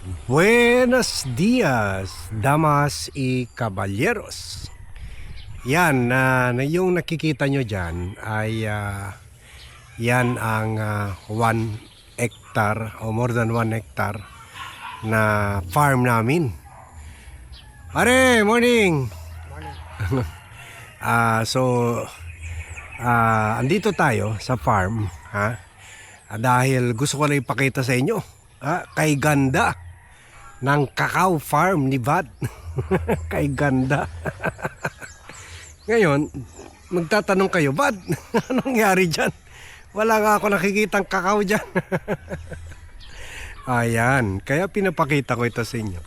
Buenos dias, damas y caballeros. Yan, yung nakikita nyo dyan ay yan ang 1 hectare o more than 1 hectare na farm namin. Pare, morning! Andito tayo sa farm, dahil gusto ko lang ipakita sa inyo kay ganda ng cacao farm ni Bad. Kay ganda. Ngayon, magtatanong kayo, Bad, anong nangyari dyan? Wala nga ako nakikitang cacao dyan. Ayan, kaya pinapakita ko ito sa inyo.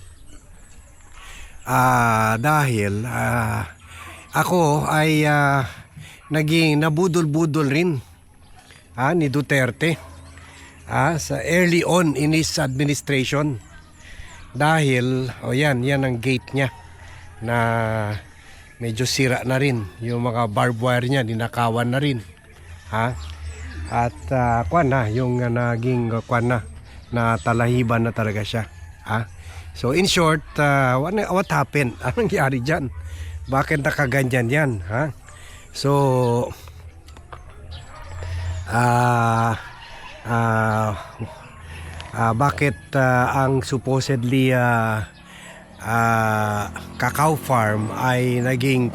Dahil ako ay naging nabudol-budol rin ni Duterte sa early on in his administration. Dahil, yan ang gate niya na medyo sira na rin. Yung mga barbed wire niya, ninakawan na rin. At yung naging na talahiban na talaga siya. So in short, what happened? Anong nangyari dyan? Bakit nakaganyan yan? So, bakit ang supposedly cacao farm ay naging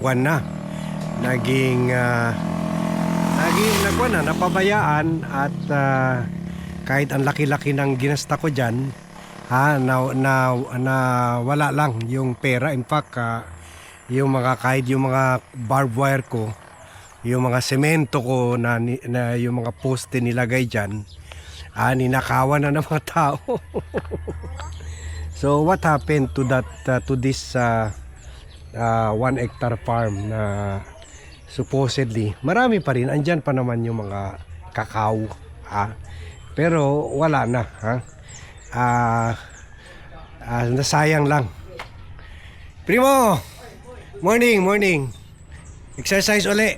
napabayaan at kahit ang laki-laki ng ginasta ko dyan, na wala lang yung pera. In fact, yung mga barbed wire ko, yung mga semento ko na yung mga poste nilagay dyan, ninakawan na ng mga tao. So what happened to this 1 hectare farm na supposedly marami pa rin, andyan pa naman yung mga cacao, pero wala na, nasayang lang. Primo, morning exercise uli.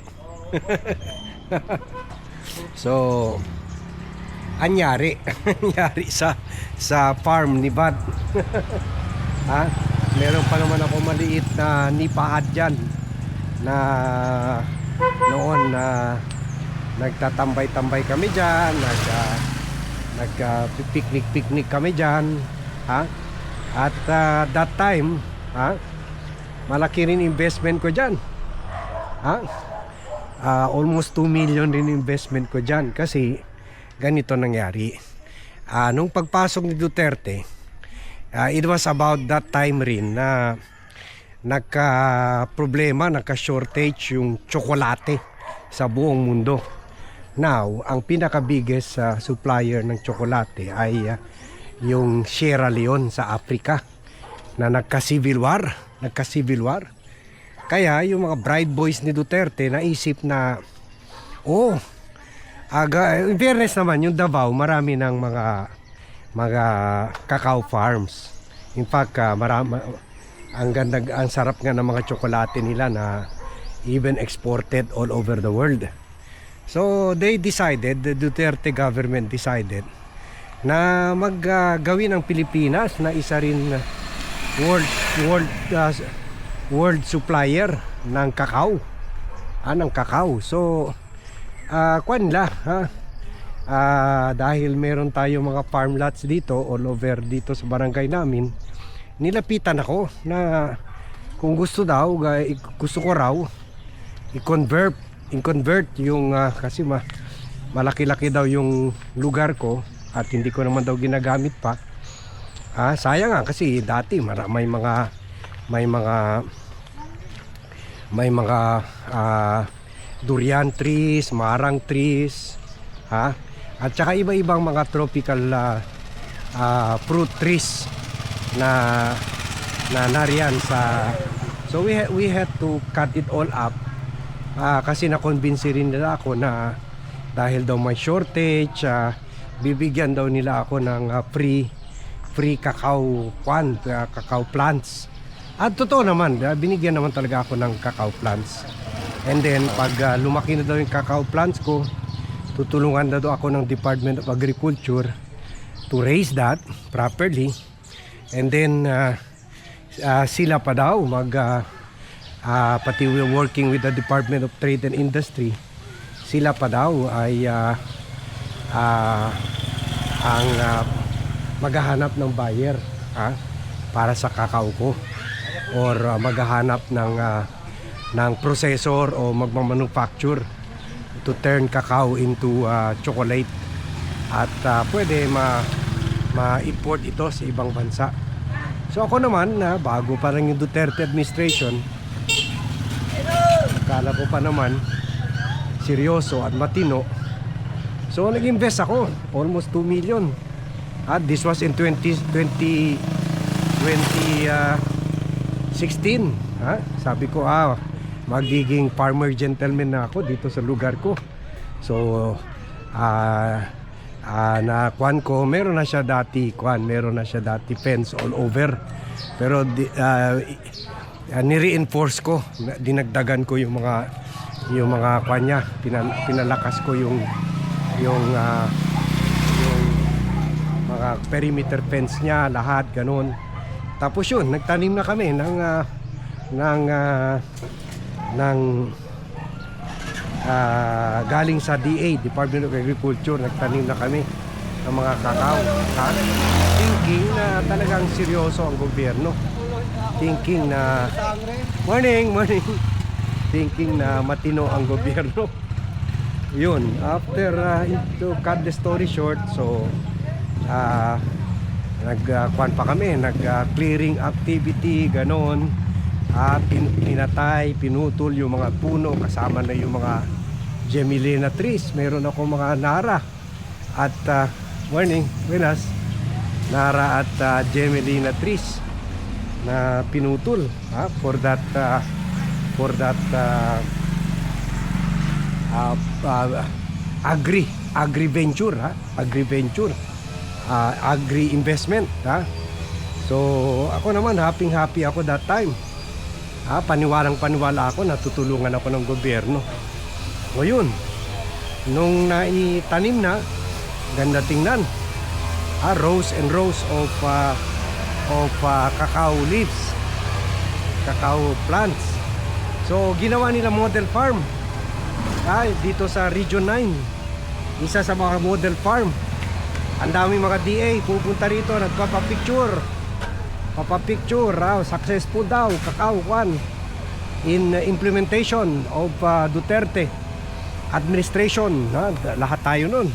So anyari sa farm ni Bad. Meron pa naman ako maliit na nipaad dyan na noon nagtatambay-tambay kami dyan, nagpipiknik kami dyan, at that time malaki rin investment ko dyan, almost 2 million rin investment ko dyan. Kasi ganito nangyari. Nung pagpasok ni Duterte, it was about that time rin na nagka-shortage yung tsokolate sa buong mundo. Now, ang pinaka-biggest supplier ng tsokolate ay yung Sierra Leone sa Africa na nagka-civil war. Kaya yung mga bride boys ni Duterte naisip na, in fairness naman, yung Davao marami ng mga cacao farms. In fact, ang sarap nga ng mga tsokolate nila na even exported all over the world. So they decided, the Duterte government decided na maggawin ang Pilipinas na isa rin world supplier ng cacao. So dahil meron tayo mga farm lots dito all over dito sa barangay namin, nilapitan ako na kung gusto ko raw i-convert yung kasi malaki-laki daw yung lugar ko at hindi ko naman daw ginagamit pa. Sayang nga kasi dati may mga durian trees, marang trees, at saka iba-ibang mga tropical fruit trees na nariyan sa. So we had to cut it all up, kasi na-convince rin nila ako na dahil daw may shortage, bibigyan daw nila ako ng free cacao plants. At totoo naman, binigyan naman talaga ako ng cacao plants. And then pag lumaki na daw yung cacao plants ko, tutulungan na daw ako ng Department of Agriculture to raise that properly. And then sila pa daw pati we're working with the Department of Trade and Industry, sila pa daw ay ang maghahanap ng buyer para sa kakao ko, or maghahanap ng processor o magmamanufacture to turn cacao into chocolate, at pwede ma-import ito sa ibang bansa. So ako naman, bago pa lang yung Duterte administration, akala ko pa naman seryoso at matino. So nag-invest ako almost 2 million. This was in 2016. Sabi ko magiging farmer gentleman na ako dito sa lugar ko. So na ko, meron na siya dati fence all over. Pero ni-reinforce ko, dinagdagan ko yung mga kwan niya, pinalakas ko yung mga perimeter fence niya, lahat ganun. Tapos yun, nagtanim na kami galing sa DA, Department of Agriculture, nagtanim na kami ng mga kakao. Thinking na talagang seryoso ang gobyerno. Thinking na morning. Thinking na matino ang gobyerno. Yun, after to cut the story short, so nagkuhan pa kami, clearing activity, ganon. Pinatay, pinutol yung mga puno, kasama na yung mga Gemilina trees. Meron ako mga Nara at buenas Nara at Gemilina trees na pinutol for that agri venture, agri investment. So ako naman happy ako that time. Paniwalang-paniwala ako, natutulungan ako ng gobyerno. O yun, nung naitanim na, ganda tingnan. Rows and rows of cacao leaves, cacao plants. So ginawa nila model farm dito sa Region 9. Isa sa mga model farm. Ang dami mga DA pupunta rito, nagpapapicture, successful daw cacao one in implementation of Duterte administration. Lahat tayo nun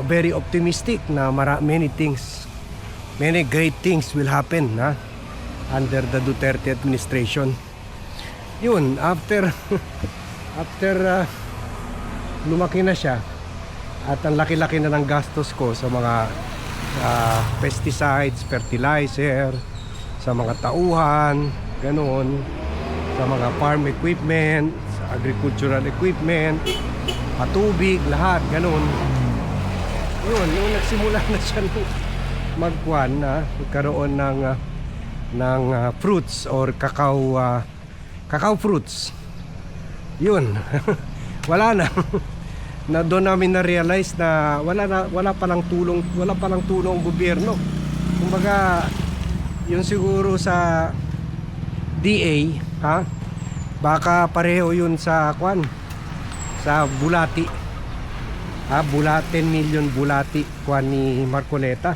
very optimistic na many great things will happen under the Duterte administration. Yun, after lumaki na siya at ang laki-laki na ng gastos ko sa mga pesticides, fertilizer, sa mga tauhan, ganoon, sa mga farm equipment, sa agricultural equipment, patubig, lahat, ganoon. Yun, yung nagsimula na siya magkuhan magkaroon ng fruits or cacao fruits. Yun. Wala na. Na doon namin na-realize na wala palang tulong ang gobyerno. Kumbaga, yung siguro sa DA, baka pareho yun sa bulati. 10 million bulati ni Marcoleta.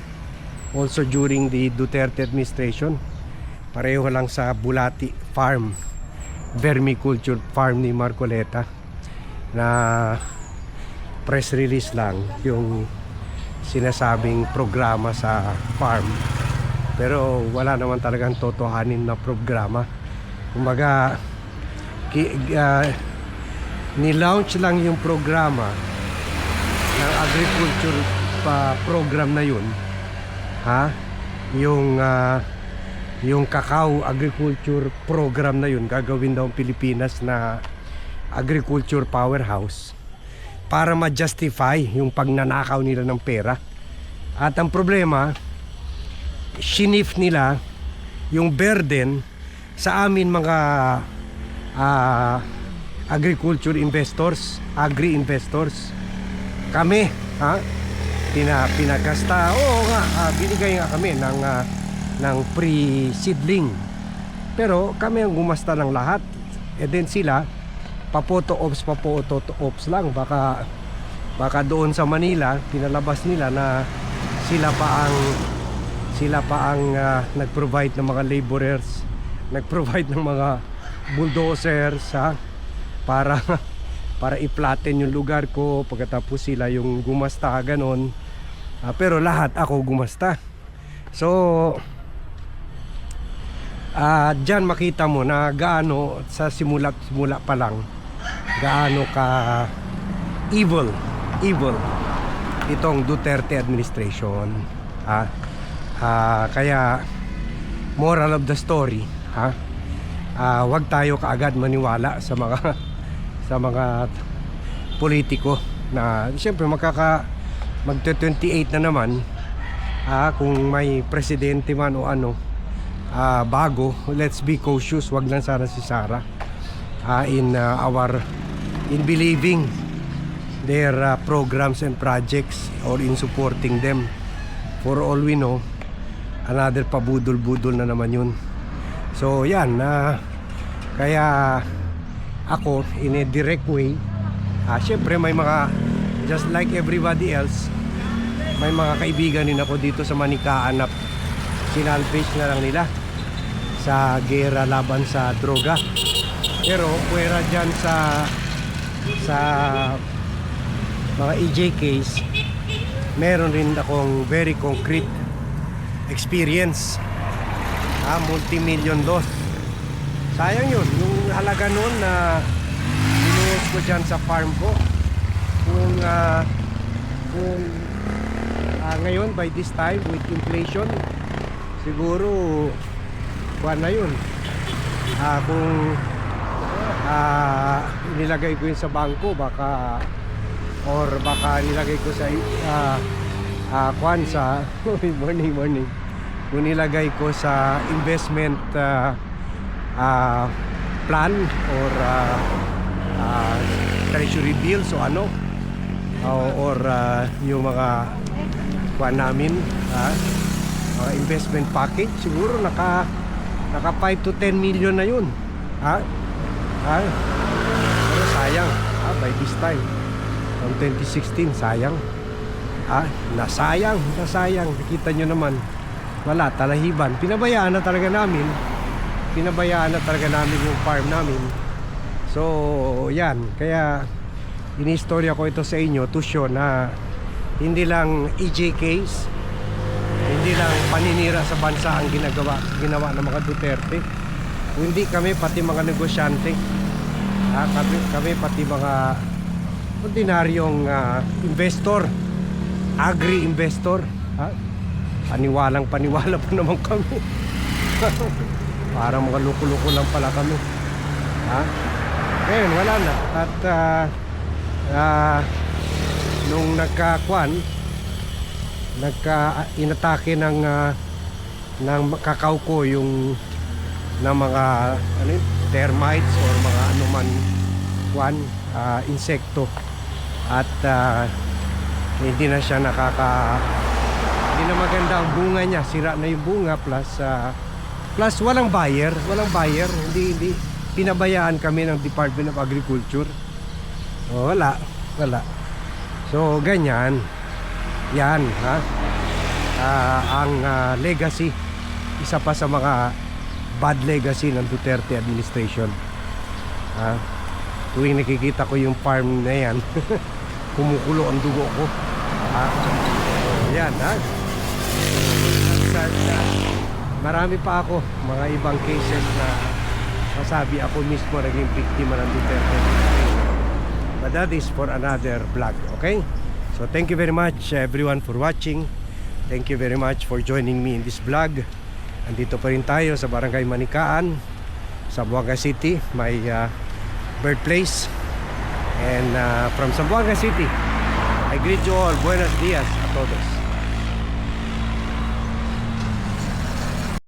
Also during the Duterte administration. Pareho lang sa bulati farm, vermiculture farm ni Marcoleta, na press release lang yung sinasabing programa sa farm, pero wala naman talagang totohanin na programa. Kumbaga ni-launch lang yung programa ng agriculture program na yun, yung cacao agriculture program na yun, gagawin daw ang Pilipinas na agriculture powerhouse para ma-justify yung pagnanakaw nila ng pera. At ang problema, shinif nila yung burden sa amin mga agriculture investors, agri-investors. Kami, pinagasta, binigay nga kami ng pre-seedling. Pero kami ang gumasta ng lahat. And then sila, papoto ops lang. Baka doon sa Manila, pinalabas nila na sila pa ang nag-provide ng mga laborers, nag-provide ng mga bulldozers, para i-flatten yung lugar ko. Pagkatapos sila yung gumasta, ganon. Pero lahat ako gumasta. So dyan makita mo na gaano sa simula pa lang gaano ka evil itong Duterte administration. Kaya moral of the story, wag tayo kaagad maniwala sa mga politiko na siyempre magte-28 na naman. Kung may presidente man o ano bago, let's be cautious. Wag lang sana si Sara in believing their programs and projects or in supporting them. For all we know, another pabudol-budol na naman yun. So yan, kaya ako in a direct way, syempre may mga, just like everybody else, may mga kaibigan din ako dito sa Manikaan na sinalvage na lang nila sa gera laban sa droga. Pero puwera dyan sa mga EJ case, meron rin akong very concrete experience. Multi-million loss. Sayang yun, yung halaga nun na binuhos ko dyan sa farm ko. Kung ngayon by this time with inflation, siguro kuwan na yun. Kung nilagay ko yun sa bangko, baka nilagay ko sa kuwan sa morning kung nilagay ko sa investment plan or treasury bills o ano, or yung mga kuwan namin, investment package, siguro naka 5 to 10 million na yun. Pero sayang, by this time from 2016, sayang. Nasayang. Nakita nyo naman, wala, talahiban. Pinabayaan na talaga namin yung farm namin. So yan, kaya inistorya ko ito sa inyo to show na hindi lang EJ case, hindi lang paninira sa bansa ang ginawa ng mga Duterte, hindi kami, pati mga negosyante, kami pati mga ordinaryong investor, agri-investor, paniwala pa naman kami. Parang mga luko-luko lang pala kami. Ngayon wala na. At nung inatake ng kakao ko yung ng mga termites or mga anuman insekto, at hindi na siya hindi na maganda ang bunga niya, sira na yung bunga, plus walang buyer, hindi pinabayaan kami ng Department of Agriculture. Wala. So ganyan yan, ang legacy, isa pa sa mga bad legacy ng Duterte administration. Tuwing nakikita ko yung farm na yan, kumukulo ang dugo ko. Yan, marami pa ako mga ibang cases na masabi ako mismo naging biktima ng Duterte administration. But that is for another vlog, okay? So thank you very much everyone for watching. Thank you very much for joining me in this vlog. Andito pa rin tayo sa Barangay Manikaan, Zamboanga City, my birthplace. And from Zamboanga City, I greet you all. Buenos dias a todos.